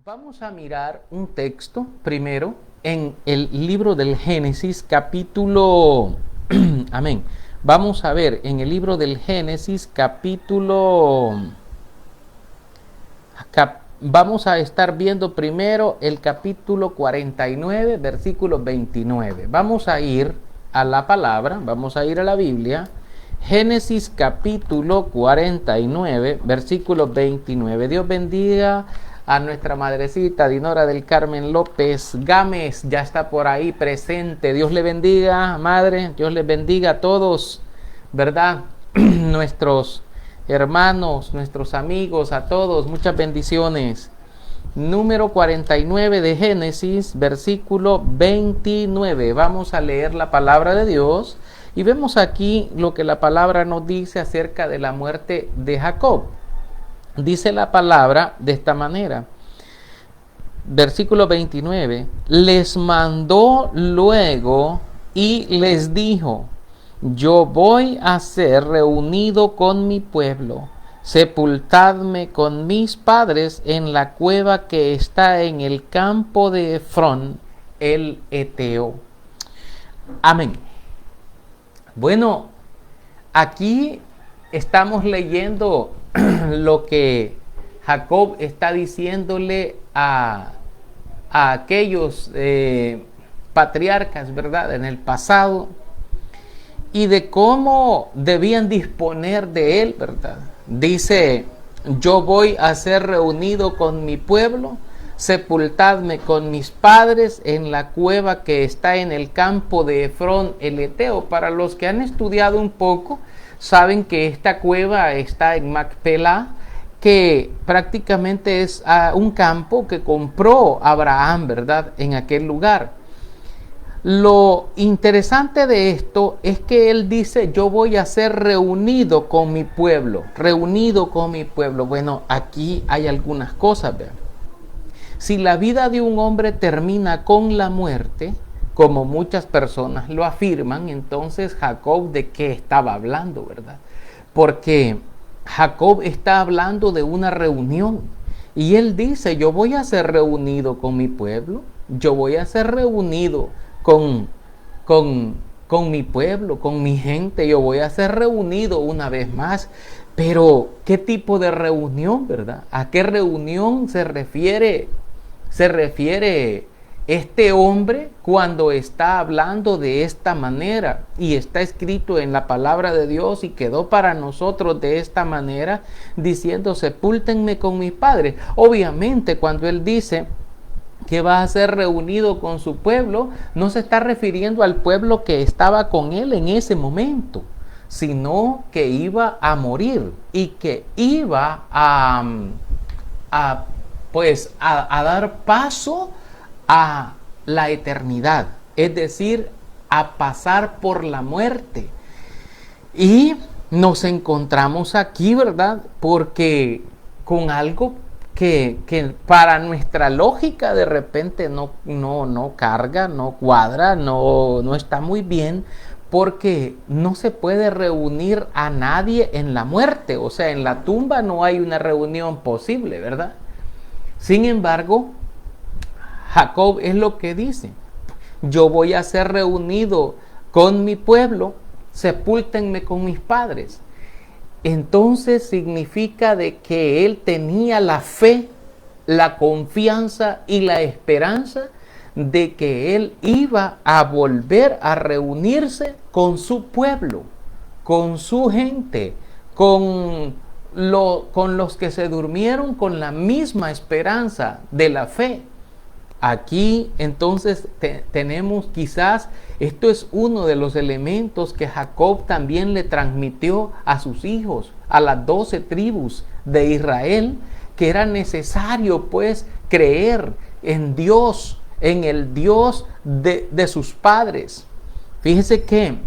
Vamos a mirar un texto primero en el libro del Génesis, capítulo... Amén. Vamos a ver en el libro del Génesis, vamos a estar viendo primero el capítulo 49, versículo 29. Vamos a ir a la palabra, vamos a ir a la Biblia. Génesis capítulo 49, versículo 29. Dios bendiga a nuestra madrecita Dinora del Carmen López Gámez, ya está por ahí presente. Dios le bendiga, madre, Dios le bendiga a todos, ¿verdad? Nuestros hermanos, nuestros amigos, a todos, muchas bendiciones. Número 49 de Génesis, versículo 29. Vamos a leer la palabra de Dios y vemos aquí lo que la palabra nos dice acerca de la muerte de Jacob. Dice la palabra de esta manera, versículo 29, les mandó luego y les dijo, yo voy a ser reunido con mi pueblo, sepultadme con mis padres en la cueva que está en el campo de Efrón, el Eteo. Amén. Bueno, aquí estamos leyendo lo que Jacob está diciéndole a aquellos patriarcas, ¿verdad?, en el pasado, y de cómo debían disponer de él, ¿verdad? Dice, yo voy a ser reunido con mi pueblo, sepultadme con mis padres en la cueva que está en el campo de Efrón el Eteo. Para los que han estudiado un poco, saben que esta cueva está en Macpelá, que prácticamente es un campo que compró Abraham, ¿verdad?, en aquel lugar. Lo interesante de esto es que él dice, yo voy a ser reunido con mi pueblo, reunido con mi pueblo. Bueno, aquí hay algunas cosas, vean. Si la vida de un hombre termina con la muerte, como muchas personas lo afirman, entonces Jacob, ¿de qué estaba hablando, verdad? Porque Jacob está hablando de una reunión y él dice, yo voy a ser reunido con mi pueblo, yo voy a ser reunido con mi pueblo, con mi gente, yo voy a ser reunido una vez más. Pero, ¿qué tipo de reunión, verdad? ¿A qué reunión se refiere este hombre cuando está hablando de esta manera? Y está escrito en la palabra de Dios y quedó para nosotros de esta manera, diciendo, sepúltenme con mis padres. Obviamente, cuando él dice que va a ser reunido con su pueblo, no se está refiriendo al pueblo que estaba con él en ese momento, sino que iba a morir y que iba a dar paso a la eternidad, es decir, a pasar por la muerte. Y nos encontramos aquí, ¿verdad?, porque con algo que para nuestra lógica de repente no carga, no cuadra, no está muy bien, porque no se puede reunir a nadie en la muerte. O sea, en la tumba no hay una reunión posible, ¿verdad? Sin embargo, Jacob es lo que dice, yo voy a ser reunido con mi pueblo, sepúltenme con mis padres. Entonces significa de que él tenía la fe, la confianza y la esperanza de que él iba a volver a reunirse con su pueblo, con su gente, con los que se durmieron con la misma esperanza de la fe. Aquí entonces tenemos quizás, esto es uno de los elementos que Jacob también le transmitió a sus hijos, a las 12 tribus de Israel, que era necesario pues creer en Dios, en el Dios de sus padres. Fíjese que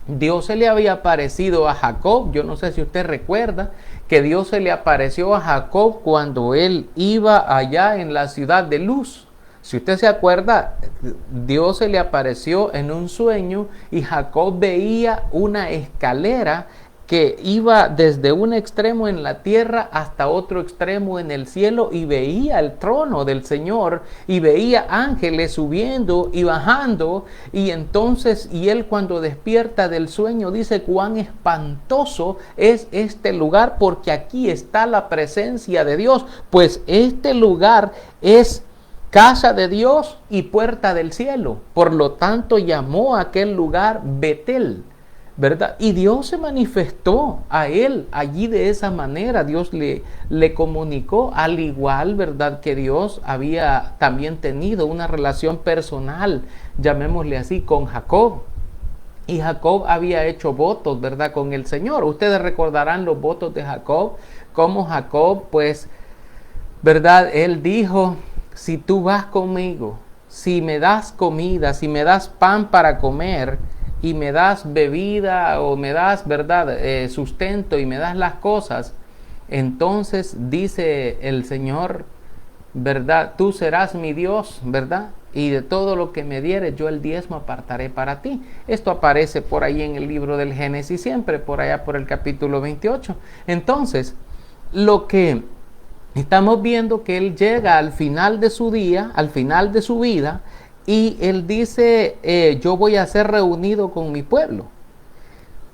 Dios se le había aparecido a Jacob, yo no sé si usted recuerda, que Dios se le apareció a Jacob cuando él iba allá en la ciudad de Luz. Si usted se acuerda, Dios se le apareció en un sueño y Jacob veía una escalera que iba desde un extremo en la tierra hasta otro extremo en el cielo y veía el trono del Señor y veía ángeles subiendo y bajando, y entonces, y él cuando despierta del sueño dice: cuán espantoso es este lugar, porque aquí está la presencia de Dios, pues este lugar es casa de Dios y puerta del cielo. Por lo tanto llamó a aquel lugar Betel, ¿verdad? Y Dios se manifestó a él allí de esa manera. Dios le comunicó, al igual, ¿verdad?, que Dios había también tenido una relación personal, llamémosle así, con Jacob. Y Jacob había hecho votos, ¿verdad?, con el Señor. Ustedes recordarán los votos de Jacob, como Jacob, pues, ¿verdad?, él dijo: si tú vas conmigo, si me das comida, si me das pan para comer, y me das bebida, o me das, ¿verdad?, sustento, y me das las cosas, entonces dice el Señor, ¿verdad?, tú serás mi Dios, ¿verdad?, y de todo lo que me dieres yo el diezmo apartaré para ti. Esto aparece por ahí en el libro del Génesis, siempre por allá por el capítulo 28. Entonces, lo que estamos viendo, que él llega al final de su día, al final de su vida, y él dice: yo voy a ser reunido con mi pueblo.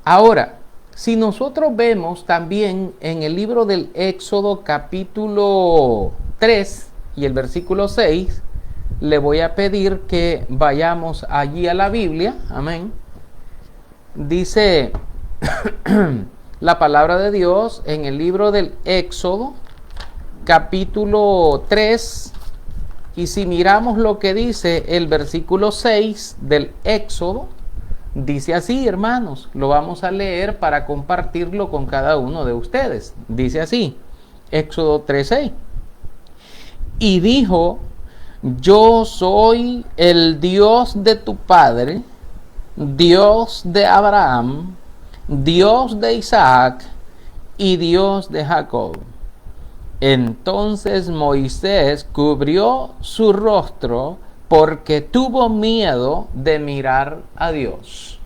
Ahora, si nosotros vemos también en el libro del Éxodo capítulo 3 y el versículo 6, le voy a pedir que vayamos allí a la Biblia. Amén. Dice la palabra de Dios en el libro del Éxodo capítulo 3. Y si miramos lo que dice el versículo 6 del Éxodo, dice así, hermanos, lo vamos a leer para compartirlo con cada uno de ustedes. Dice así, Éxodo 3:6. Y dijo: yo soy el Dios de tu padre, Dios de Abraham, Dios de Isaac y Dios de Jacob. Entonces Moisés cubrió su rostro porque tuvo miedo de mirar a Dios.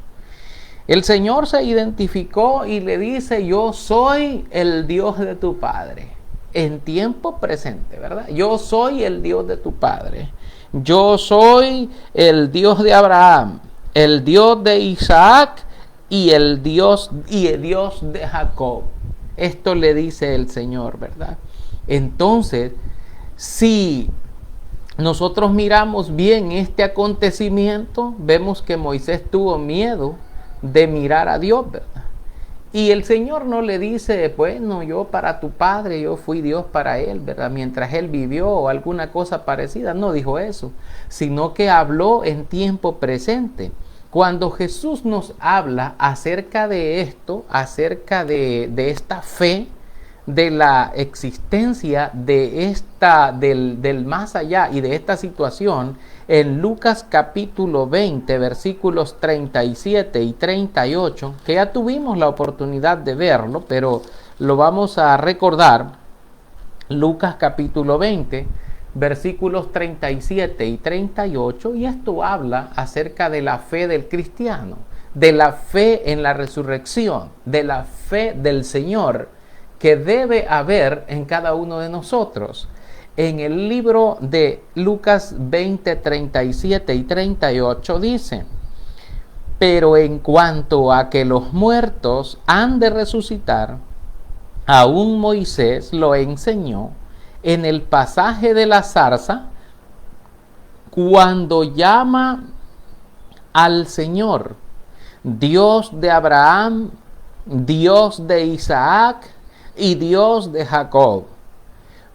El Señor se identificó y le dice: yo soy el Dios de tu padre. En tiempo presente, ¿verdad? Yo soy el Dios de tu padre. Yo soy el Dios de Abraham, el Dios de Isaac y el Dios de Jacob. Esto le dice el Señor, ¿verdad? Entonces, si nosotros miramos bien este acontecimiento, vemos que Moisés tuvo miedo de mirar a Dios, ¿verdad? Y el Señor no le dice: bueno, yo para tu padre, yo fui Dios para él, ¿verdad?, mientras él vivió, o alguna cosa parecida. No dijo eso, sino que habló en tiempo presente. Cuando Jesús nos habla acerca de esto, acerca de esta fe, de la existencia de del más allá y de esta situación, en Lucas capítulo 20, versículos 37 y 38, que ya tuvimos la oportunidad de verlo, pero lo vamos a recordar. Lucas capítulo 20, versículos 37 y 38, y esto habla acerca de la fe del cristiano, de la fe en la resurrección, de la fe del Señor, que debe haber en cada uno de nosotros. En el libro de Lucas 20, 37 y 38 dice: pero en cuanto a que los muertos han de resucitar, aún Moisés lo enseñó en el pasaje de la zarza, cuando llama al Señor Dios de Abraham, Dios de Isaac y Dios de Jacob,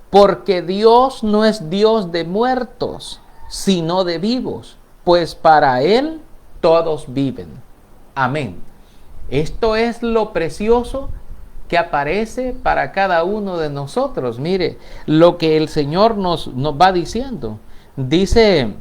porque Dios no es Dios de muertos, sino de vivos, pues para Él todos viven. Amén. Esto es lo precioso que aparece para cada uno de nosotros. Mire lo que el Señor nos va diciendo. Dice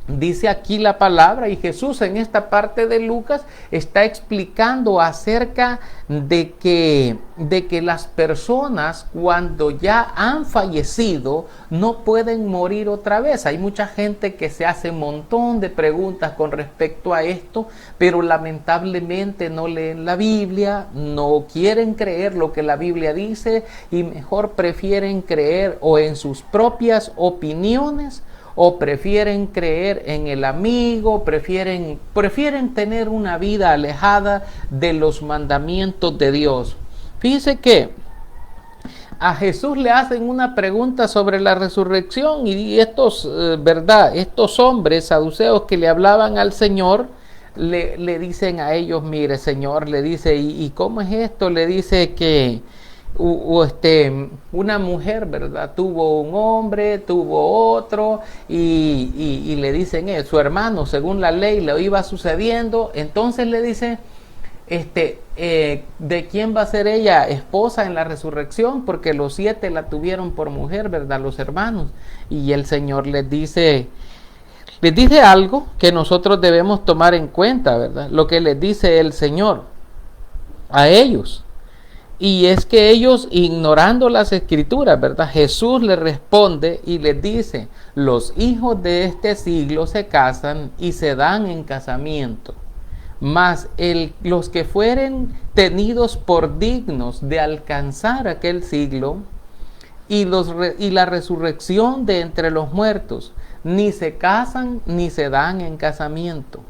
dice aquí la palabra, y Jesús en esta parte de Lucas está explicando acerca de que las personas cuando ya han fallecido no pueden morir otra vez. Hay mucha gente que se hace un montón de preguntas con respecto a esto, pero lamentablemente no leen la Biblia, no quieren creer lo que la Biblia dice y mejor prefieren creer o en sus propias opiniones, o prefieren creer en el amigo, prefieren tener una vida alejada de los mandamientos de Dios. Fíjese que a Jesús le hacen una pregunta sobre la resurrección y estos hombres saduceos que le hablaban al Señor, le dicen a ellos, mire Señor, le dice, ¿y cómo es esto? Le dice que una mujer, ¿verdad? Tuvo un hombre, tuvo otro, y le dicen, su hermano, según la ley, le iba sucediendo. Entonces le dice, ¿de quién va a ser ella esposa en la resurrección? Porque los 7 la tuvieron por mujer, ¿verdad? Los hermanos. Y el Señor les dice algo que nosotros debemos tomar en cuenta, ¿verdad? Lo que les dice el Señor a ellos. Y es que ellos, ignorando las escrituras, ¿verdad? Jesús les responde y les dice, los hijos de este siglo se casan y se dan en casamiento, mas los que fueren tenidos por dignos de alcanzar aquel siglo y la resurrección de entre los muertos, ni se casan ni se dan en casamiento.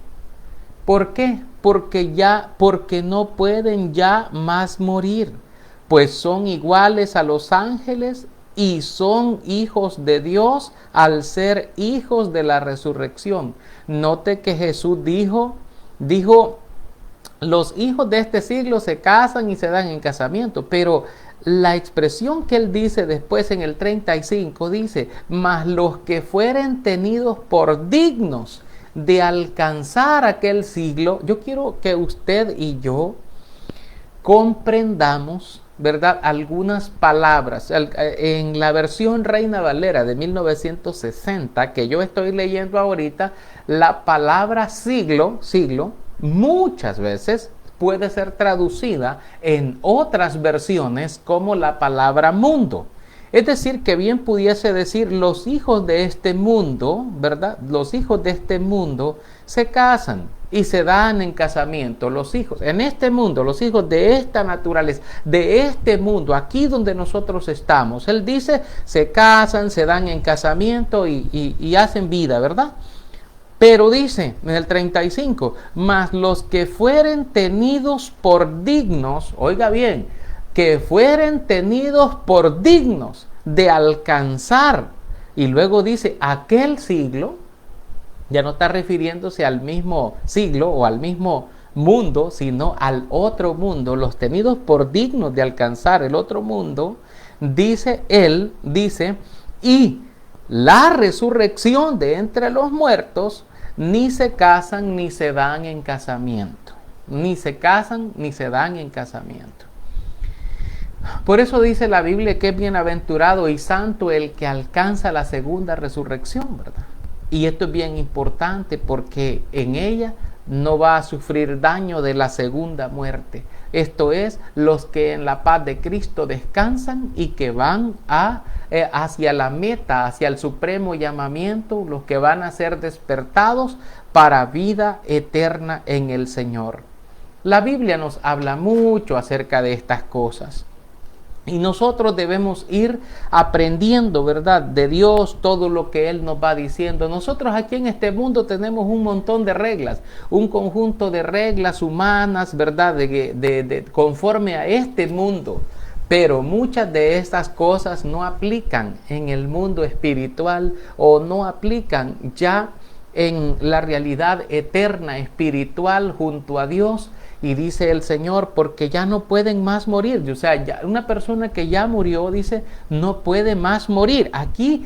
¿Por qué? Porque no pueden ya más morir, pues son iguales a los ángeles y son hijos de Dios al ser hijos de la resurrección. Note que Jesús dijo, los hijos de este siglo se casan y se dan en casamiento, pero la expresión que él dice después en el 35 dice, mas los que fueren tenidos por dignos de alcanzar aquel siglo. Yo quiero que usted y yo comprendamos, ¿verdad?, algunas palabras. En la versión Reina Valera de 1960, que yo estoy leyendo ahorita, la palabra siglo, muchas veces puede ser traducida en otras versiones como la palabra mundo. Es decir, que bien pudiese decir los hijos de este mundo, ¿verdad? Los hijos de este mundo se casan y se dan en casamiento. Los hijos en este mundo, los hijos de esta naturaleza, de este mundo, aquí donde nosotros estamos. Él dice, se casan, se dan en casamiento y hacen vida, ¿verdad? Pero dice en el 35, mas los que fueren tenidos por dignos, oiga bien, que fueren tenidos por dignos de alcanzar, y luego dice aquel siglo, ya no está refiriéndose al mismo siglo o al mismo mundo, sino al otro mundo, los tenidos por dignos de alcanzar el otro mundo, dice él, y la resurrección de entre los muertos, ni se casan ni se dan en casamiento, ni se casan ni se dan en casamiento. Por eso dice la Biblia que es bienaventurado y santo el que alcanza la segunda resurrección, ¿verdad? Y esto es bien importante porque en ella no va a sufrir daño de la segunda muerte. Esto es, los que en la paz de Cristo descansan y que van hacia la meta, hacia el supremo llamamiento, los que van a ser despertados para vida eterna en el Señor. La Biblia nos habla mucho acerca de estas cosas. Y nosotros debemos ir aprendiendo, ¿verdad?, de Dios, todo lo que Él nos va diciendo. Nosotros aquí en este mundo tenemos un montón de reglas, un conjunto de reglas humanas, ¿verdad?, conforme a este mundo. Pero muchas de estas cosas no aplican en el mundo espiritual o no aplican ya en la realidad eterna espiritual junto a Dios. Y dice el Señor, porque ya no pueden más morir. O sea, ya una persona que ya murió, dice, no puede más morir. Aquí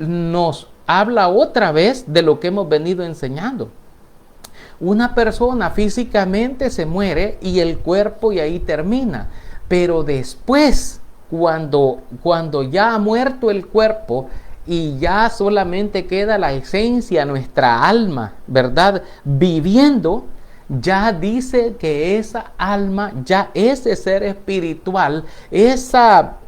nos habla otra vez de lo que hemos venido enseñando. Una persona físicamente se muere y el cuerpo y ahí termina. Pero después, cuando ya ha muerto el cuerpo, y ya solamente queda la esencia, nuestra alma, ¿verdad? Viviendo, ya dice que esa alma, ya ese ser espiritual, esa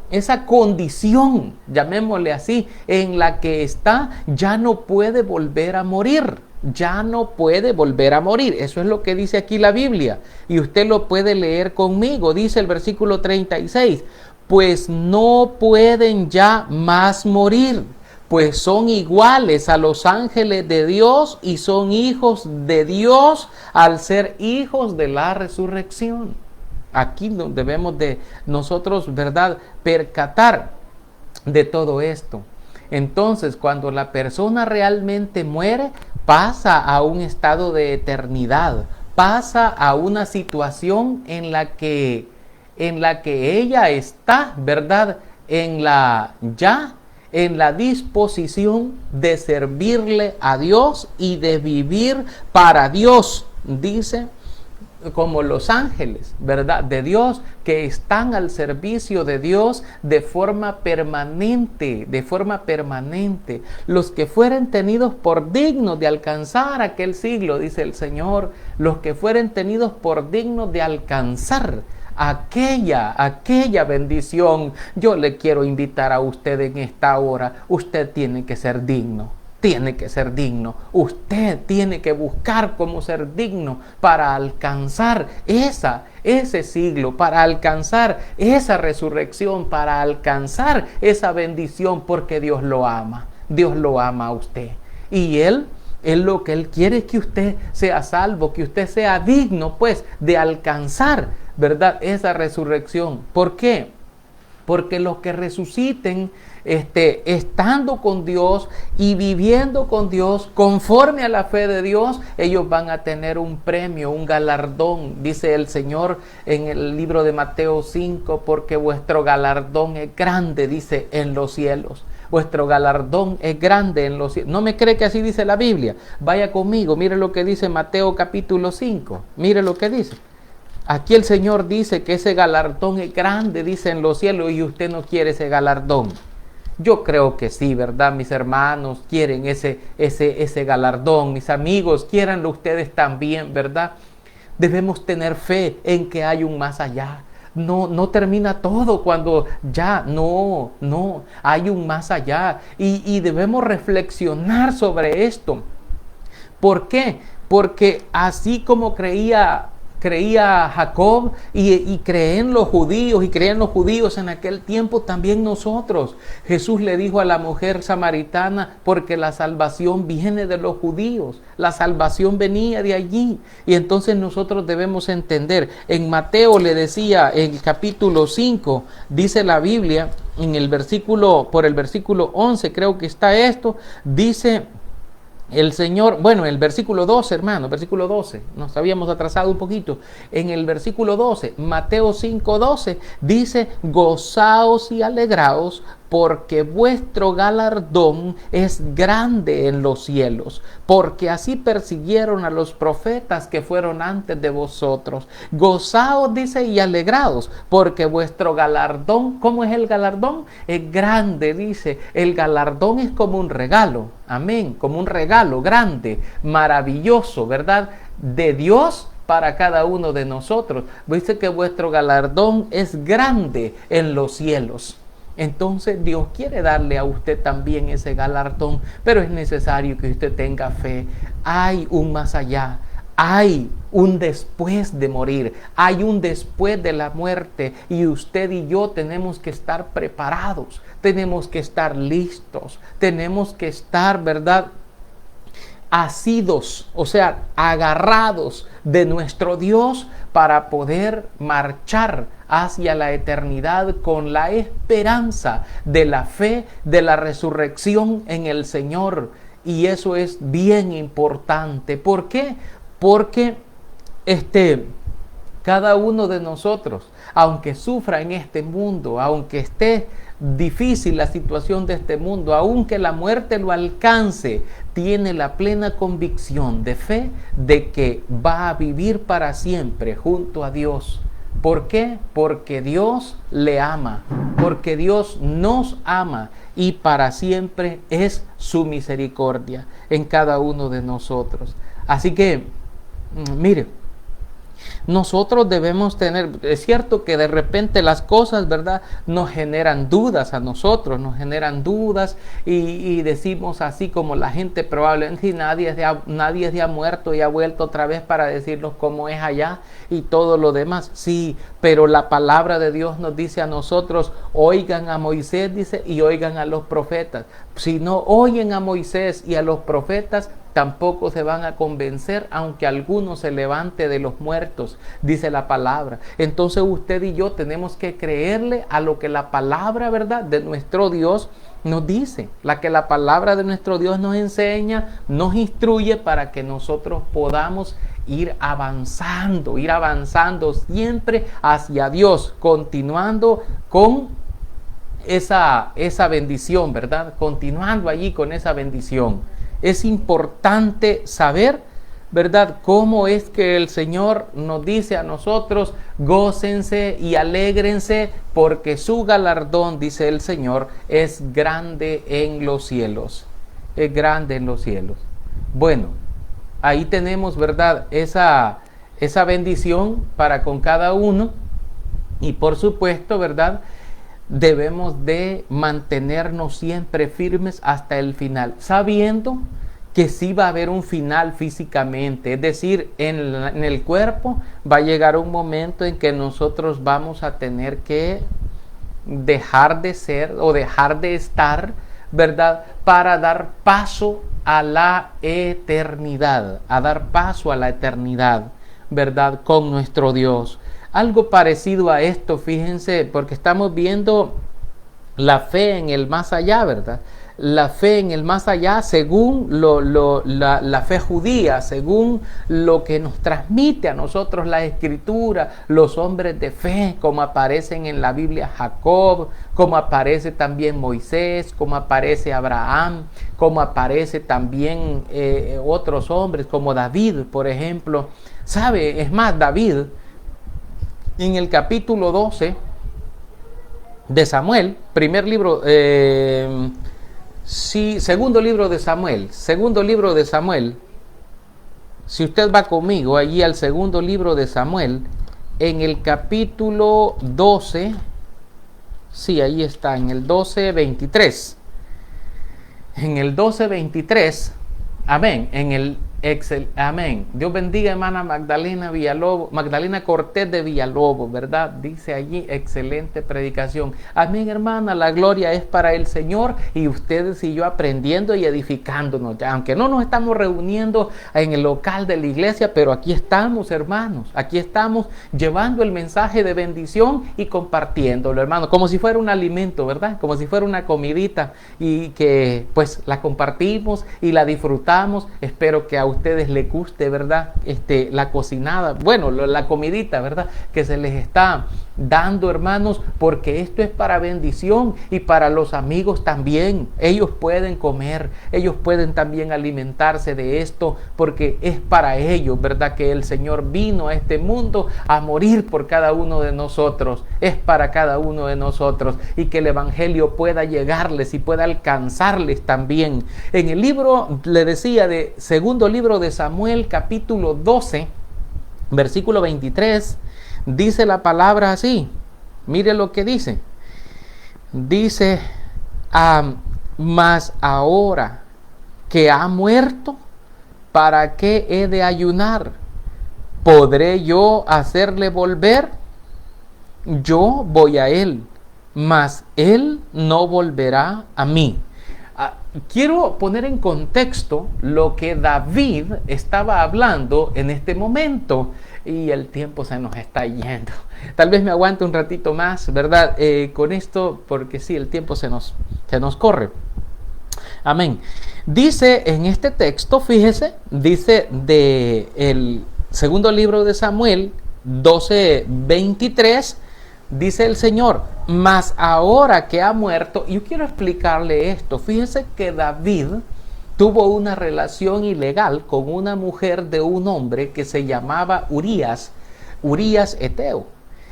condición, llamémosle así, en la que está, ya no puede volver a morir. Ya no puede volver a morir. Eso es lo que dice aquí la Biblia. Y usted lo puede leer conmigo. Dice el versículo 36. Pues no pueden ya más morir, pues son iguales a los ángeles de Dios y son hijos de Dios al ser hijos de la resurrección. Aquí debemos de nosotros, ¿verdad?, percatar de todo esto. Entonces, cuando la persona realmente muere, pasa a un estado de eternidad, pasa a una situación en la que ella está, ¿verdad?, en la disposición de servirle a Dios y de vivir para Dios, dice, como los ángeles, ¿verdad?, de Dios, que están al servicio de Dios de forma permanente, Los que fueren tenidos por dignos de alcanzar aquel siglo, dice el Señor, los que fueren tenidos por dignos de alcanzar aquella bendición. Yo le quiero invitar a usted en esta hora. Usted tiene que ser digno. Usted tiene que buscar cómo ser digno para alcanzar ese siglo, para alcanzar esa resurrección, para alcanzar esa bendición, porque Dios lo ama. Dios lo ama a usted. Y Él lo que Él quiere es que usted sea salvo, que usted sea digno, pues, de alcanzar, ¿verdad?, esa resurrección. ¿Por qué? Porque los que resuciten estando con Dios y viviendo con Dios conforme a la fe de Dios, ellos van a tener un premio, un galardón. Dice el Señor en el libro de Mateo 5, porque vuestro galardón es grande, dice, en los cielos. Vuestro galardón es grande en los cielos. ¿No me cree que así dice la Biblia? Vaya conmigo, mire lo que dice Mateo capítulo 5. Mire lo que dice. Aquí el Señor dice que ese galardón es grande, dice, en los cielos, y usted no quiere ese galardón. Yo creo que sí, ¿verdad? Mis hermanos quieren ese galardón. Mis amigos, quiéranlo ustedes también, ¿verdad? Debemos tener fe en que hay un más allá. No termina todo cuando ya, no, hay un más allá. Y debemos reflexionar sobre esto. ¿Por qué? Porque así como creía Jacob y creen los judíos en aquel tiempo, también nosotros. Jesús le dijo a la mujer samaritana, porque la salvación viene de los judíos, la salvación venía de allí. Y entonces nosotros debemos entender, en Mateo le decía, en el capítulo 5, dice la Biblia, por el versículo 11 creo que está esto, dice el Señor, bueno, el versículo 12, hermano, versículo 12, nos habíamos atrasado un poquito. En el versículo 12, Mateo 5:12, dice: gozaos y alegraos, porque vuestro galardón es grande en los cielos, porque así persiguieron a los profetas que fueron antes de vosotros. Gozaos, dice, y alegraos, porque vuestro galardón, ¿cómo es el galardón? Es grande, dice. El galardón es como un regalo, amén, como un regalo grande, maravilloso, ¿verdad?, de Dios para cada uno de nosotros. Dice que vuestro galardón es grande en los cielos. Entonces Dios quiere darle a usted también ese galardón, pero es necesario que usted tenga fe. Hay un más allá, hay un después de morir, hay un después de la muerte, y usted y yo tenemos que estar preparados, tenemos que estar listos, tenemos que estar, ¿verdad?, asidos, o sea, agarrados de nuestro Dios para poder marchar hacia la eternidad con la esperanza de la fe, de la resurrección en el Señor. Y eso es bien importante. ¿Por qué? Porque cada uno de nosotros, aunque sufra en este mundo, aunque esté difícil la situación de este mundo, aunque la muerte lo alcance, tiene la plena convicción de fe de que va a vivir para siempre junto a Dios. ¿Por qué? Porque Dios le ama. porque Dios nos ama y para siempre es su misericordia en cada uno de nosotros. Así que, mire, nosotros debemos tener, es cierto que de repente las cosas, ¿verdad?, nos generan dudas a nosotros, nos generan dudas y decimos así como la gente probablemente, nadie se ha muerto y ha vuelto otra vez para decirnos cómo es allá y todo lo demás. Sí, pero la palabra de Dios nos dice a nosotros, oigan a Moisés, dice, y oigan a los profetas. Si no oyen a Moisés y a los profetas, tampoco se van a convencer, aunque alguno se levante de los muertos, dice la palabra. Entonces usted y yo tenemos que creerle a lo que la palabra, ¿verdad?, de nuestro Dios nos dice, la palabra de nuestro Dios nos enseña, nos instruye para que nosotros podamos ir avanzando siempre hacia Dios, continuando con esa bendición, ¿verdad? Continuando allí con esa bendición. Es importante saber, ¿verdad?, cómo es que el Señor nos dice a nosotros, gócense y alégrense, porque su galardón, dice el Señor, es grande en los cielos. Es grande en los cielos. Bueno, ahí tenemos, ¿verdad?, esa bendición para con cada uno. Y por supuesto, ¿verdad?, debemos de mantenernos siempre firmes hasta el final, sabiendo que sí va a haber un final físicamente, es decir, en el cuerpo va a llegar un momento en que nosotros vamos a tener que dejar de ser o dejar de estar, ¿verdad?, para dar paso a la eternidad, ¿verdad?, con nuestro Dios. Algo parecido a esto, fíjense, porque estamos viendo la fe en el más allá, ¿verdad? La fe en el más allá según la fe judía, según lo que nos transmite a nosotros la Escritura, los hombres de fe, como aparecen en la Biblia Jacob, como aparece también Moisés, como aparece Abraham, como aparece también otros hombres como David, por ejemplo. ¿Sabe? Es más, David, en el capítulo 12 de Samuel, segundo libro de Samuel, si usted va conmigo allí al segundo libro de Samuel, en el capítulo 12, sí, ahí está, en el 12:23, en el 12:23, amén, amén. Dios bendiga, hermana Magdalena Cortés de Villalobos, ¿verdad? Dice allí, excelente predicación. Amén, hermana, la gloria es para el Señor y ustedes y yo aprendiendo y edificándonos. Ya, aunque no nos estamos reuniendo en el local de la iglesia, pero aquí estamos, hermanos. Aquí estamos llevando el mensaje de bendición y compartiéndolo, hermano, como si fuera un alimento, ¿verdad? Como si fuera una comidita y que pues la compartimos y la disfrutamos. Espero que a ustedes les guste, ¿verdad? La cocinada, bueno, la comidita, ¿verdad?, que se les está dando, hermanos, porque esto es para bendición y para los amigos también. Ellos pueden comer, ellos pueden también alimentarse de esto, porque es para ellos, ¿verdad?, que el Señor vino a este mundo a morir por cada uno de nosotros. Es para cada uno de nosotros y que el Evangelio pueda llegarles y pueda alcanzarles también. En el libro, le decía, de segundo libro de Samuel, capítulo 12, versículo 23, dice la palabra así. Mire lo que dice. Dice, mas ahora que ha muerto, ¿para qué he de ayunar? ¿Podré yo hacerle volver? Yo voy a él, mas él no volverá a mí. Quiero poner en contexto lo que David estaba hablando en este momento y el tiempo se nos está yendo. Tal vez me aguante un ratito más, ¿verdad? Con esto, porque sí, el tiempo se nos corre. Amén. Dice en este texto, fíjese, dice de el segundo libro de Samuel 12:23, dice el Señor, mas ahora que ha muerto, y yo quiero explicarle esto. Fíjense que David tuvo una relación ilegal con una mujer de un hombre que se llamaba Urías eteo.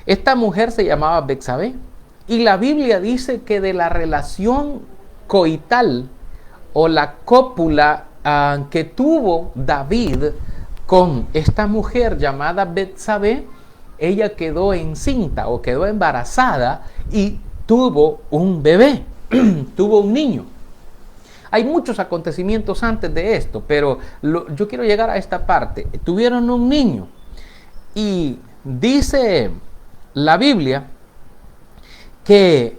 Esta mujer se llamaba Betsabé. Y la Biblia dice que de la relación coital o la cópula que tuvo David con esta mujer llamada Betsabé, ella quedó encinta o quedó embarazada y tuvo un bebé, tuvo un niño. Hay muchos acontecimientos antes de esto, pero yo quiero llegar a esta parte. Tuvieron un niño y dice la Biblia que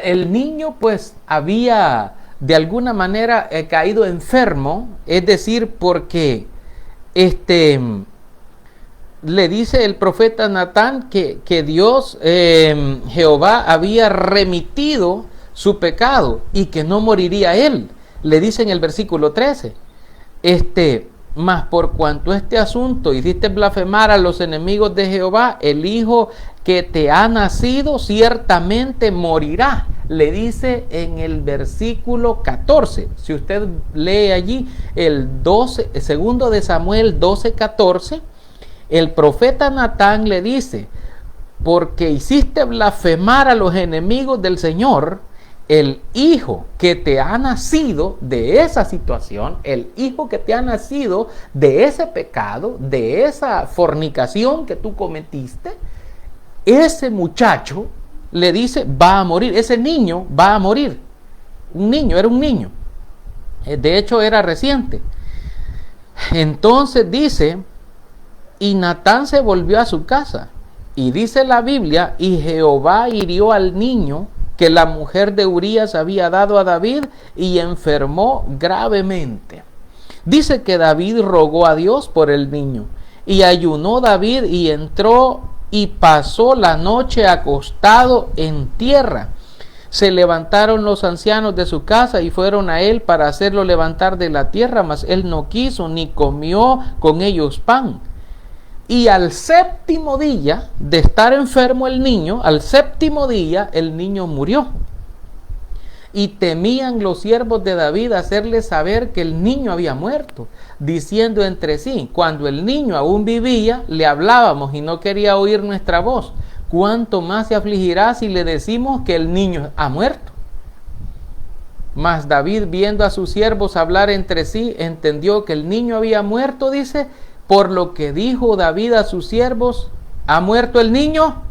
el niño pues había de alguna manera caído enfermo, es decir, porque le dice el profeta Natán que Dios, Jehová, había remitido su pecado y que no moriría él. Le dice en el versículo 13, mas por cuanto este asunto hiciste blasfemar a los enemigos de Jehová, el hijo que te ha nacido ciertamente morirá. Le dice en el versículo 14. Si usted lee allí el 12, segundo de Samuel 12:14, el profeta Natán le dice, porque hiciste blasfemar a los enemigos del Señor, el hijo que te ha nacido de esa situación, el hijo que te ha nacido de ese pecado, de esa fornicación que tú cometiste, ese muchacho, le dice, va a morir, ese niño va a morir. Un niño, era un niño. De hecho, era reciente. Entonces dice, y Natán se volvió a su casa. Y dice la Biblia, y Jehová hirió al niño que la mujer de Urías había dado a David y enfermó gravemente. Dice que David rogó a Dios por el niño y ayunó David y entró y pasó la noche acostado en tierra. Se levantaron los ancianos de su casa y fueron a él para hacerlo levantar de la tierra, mas él no quiso ni comió con ellos pan. Y al séptimo día de estar enfermo el niño, al séptimo día el niño murió. Y temían los siervos de David hacerle saber que el niño había muerto, diciendo entre sí, cuando el niño aún vivía, le hablábamos y no quería oír nuestra voz. ¿Cuánto más se afligirá si le decimos que el niño ha muerto? Mas David, viendo a sus siervos hablar entre sí, entendió que el niño había muerto, dice, por lo que dijo David a sus siervos, ¿ha muerto el niño?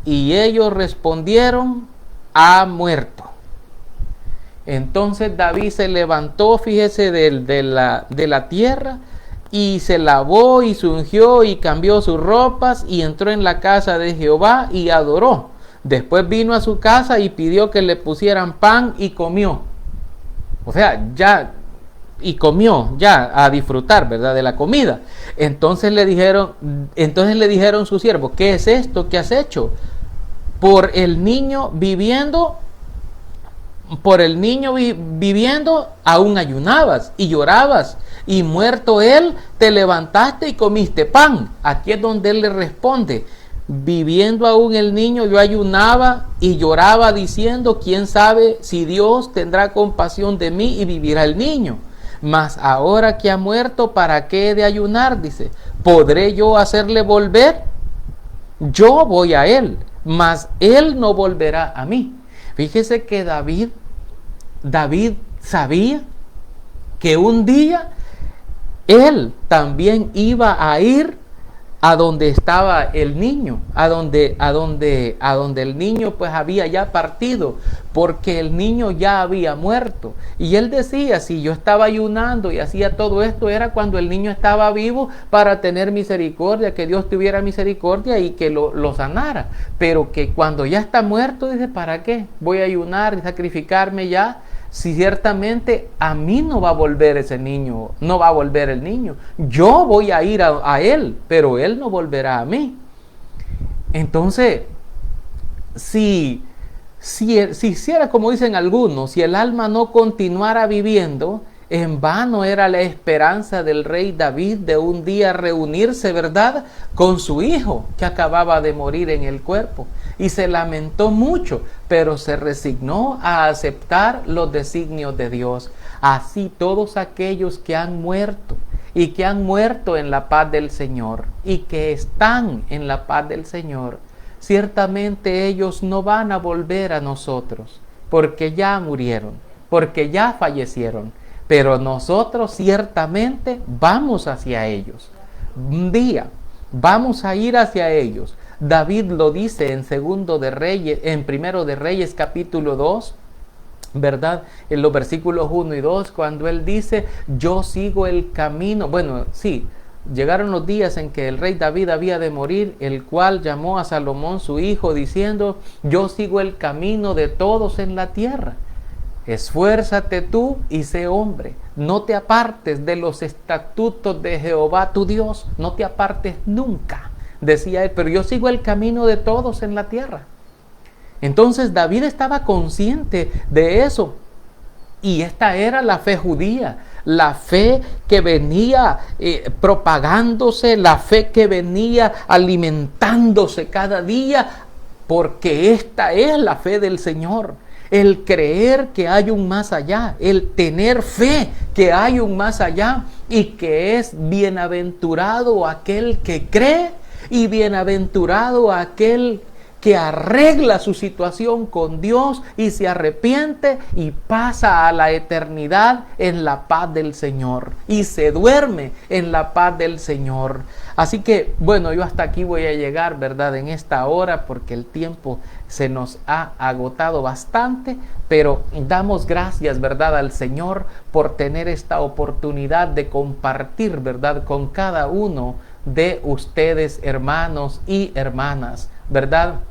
Y ellos respondieron, ha muerto. Entonces David se levantó, fíjese, de la tierra, y se lavó y se ungió y cambió sus ropas y entró en la casa de Jehová y adoró. Después vino a su casa y pidió que le pusieran pan y comió. O sea, y comió ya a disfrutar, ¿verdad?, de la comida. Entonces le dijeron sus siervos, ¿qué es esto que has hecho? Por el niño viviendo, aún ayunabas y llorabas, y muerto él, te levantaste y comiste pan. Aquí es donde él le responde, viviendo aún el niño, yo ayunaba y lloraba diciendo, ¿quién sabe si Dios tendrá compasión de mí y vivirá el niño? Mas ahora que ha muerto, ¿para qué he de ayunar? Dice, ¿podré yo hacerle volver? Yo voy a él, mas él no volverá a mí. Fíjese que David sabía que un día él también iba a ir a donde estaba el niño, a donde el niño pues había ya partido, porque el niño ya había muerto. Y él decía, si yo estaba ayunando y hacía todo esto, era cuando el niño estaba vivo para tener misericordia, que Dios tuviera misericordia y que lo sanara. Pero que cuando ya está muerto, dice, ¿para qué? Voy a ayunar y sacrificarme ya, si ciertamente a mí no va a volver ese niño, no va a volver el niño. Yo voy a ir a él, pero él no volverá a mí. Entonces, si hiciera como dicen algunos, si el alma no continuara viviendo, en vano era la esperanza del rey David de un día reunirse, ¿verdad?, con su hijo que acababa de morir en el cuerpo. Y se lamentó mucho, pero se resignó a aceptar los designios de Dios. Así todos aquellos que han muerto y que han muerto en la paz del Señor y que están en la paz del Señor, ciertamente ellos no van a volver a nosotros, porque ya murieron, porque ya fallecieron, pero nosotros ciertamente vamos hacia ellos. Un día vamos a ir hacia ellos. David lo dice en Primero de Reyes capítulo 2, ¿verdad? En los versículos 1 y 2, cuando él dice, yo sigo el camino. Bueno, sí, llegaron los días en que el rey David había de morir, el cual llamó a Salomón su hijo, diciendo, yo sigo el camino de todos en la tierra. Esfuérzate tú y sé hombre, no te apartes de los estatutos de Jehová tu Dios, no te apartes nunca, decía él, pero yo sigo el camino de todos en la tierra. Entonces David estaba consciente de eso, y esta era la fe judía, la fe que venía propagándose, la fe que venía alimentándose cada día, porque esta es la fe del Señor. El creer que hay un más allá, el tener fe que hay un más allá, y que es bienaventurado aquel que cree y bienaventurado aquel que arregla su situación con Dios y se arrepiente y pasa a la eternidad en la paz del Señor y se duerme en la paz del Señor. Así que, bueno, yo hasta aquí voy a llegar, ¿verdad? En esta hora, porque el tiempo se nos ha agotado bastante, pero damos gracias, ¿verdad?, al Señor por tener esta oportunidad de compartir, ¿verdad?, con cada uno de ustedes, hermanos y hermanas, ¿verdad?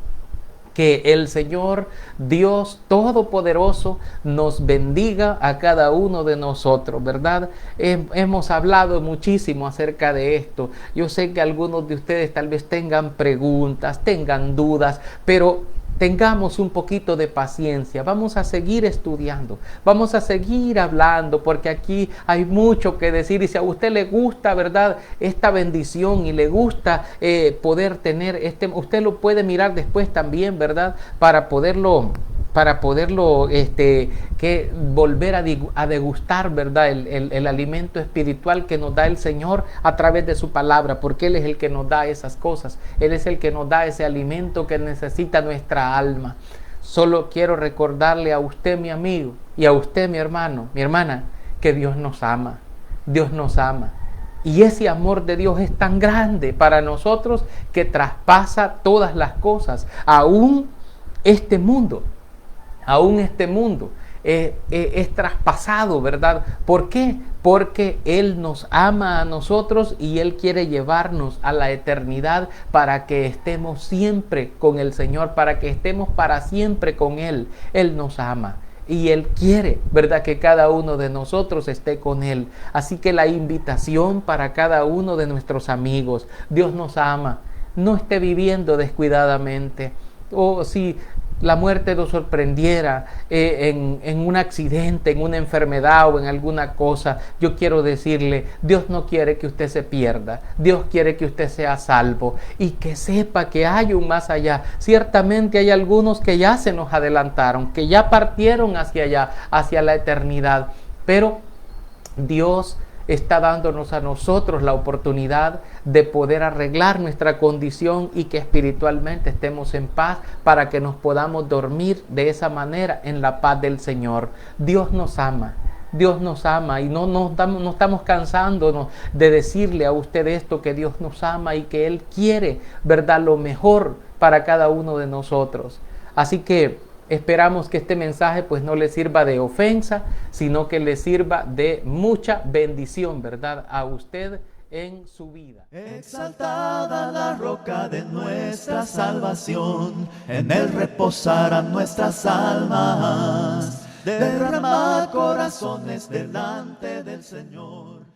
Que el Señor Dios Todopoderoso nos bendiga a cada uno de nosotros, ¿verdad? Hemos hablado muchísimo acerca de esto. Yo sé que algunos de ustedes tal vez tengan preguntas, tengan dudas, pero tengamos un poquito de paciencia. Vamos a seguir estudiando, vamos a seguir hablando, porque aquí hay mucho que decir. Y si a usted le gusta, ¿verdad?, esta bendición y le gusta poder tener usted lo puede mirar después también, ¿verdad?, para poderlo volver a degustar, ¿verdad?, el alimento espiritual que nos da el Señor a través de su palabra, porque Él es el que nos da esas cosas. Él es el que nos da ese alimento que necesita nuestra alma. Solo quiero recordarle a usted, mi amigo, y a usted, mi hermano, mi hermana, que Dios nos ama. Dios nos ama. Y ese amor de Dios es tan grande para nosotros que traspasa todas las cosas, aún este mundo. Aún este mundo es traspasado, ¿verdad? ¿Por qué? Porque Él nos ama a nosotros y Él quiere llevarnos a la eternidad para que estemos siempre con el Señor, para que estemos para siempre con Él. Él nos ama y Él quiere, ¿verdad?, que cada uno de nosotros esté con Él. Así que la invitación para cada uno de nuestros amigos: Dios nos ama, no esté viviendo descuidadamente. O si la muerte lo sorprendiera en un accidente, en una enfermedad o en alguna cosa, yo quiero decirle, Dios no quiere que usted se pierda. Dios quiere que usted sea salvo y que sepa que hay un más allá. Ciertamente hay algunos que ya se nos adelantaron, que ya partieron hacia allá, hacia la eternidad, pero Dios está dándonos a nosotros la oportunidad de poder arreglar nuestra condición y que espiritualmente estemos en paz, para que nos podamos dormir de esa manera en la paz del Señor. Dios nos ama. Dios nos ama y no estamos cansándonos de decirle a usted esto, que Dios nos ama y que Él quiere, ¿verdad?, lo mejor para cada uno de nosotros. Así que esperamos que este mensaje pues no le sirva de ofensa, sino que le sirva de mucha bendición, ¿verdad?, a usted en su vida. Exaltada la roca de nuestra salvación, en Él reposarán nuestras almas. Derrama corazones delante del Señor.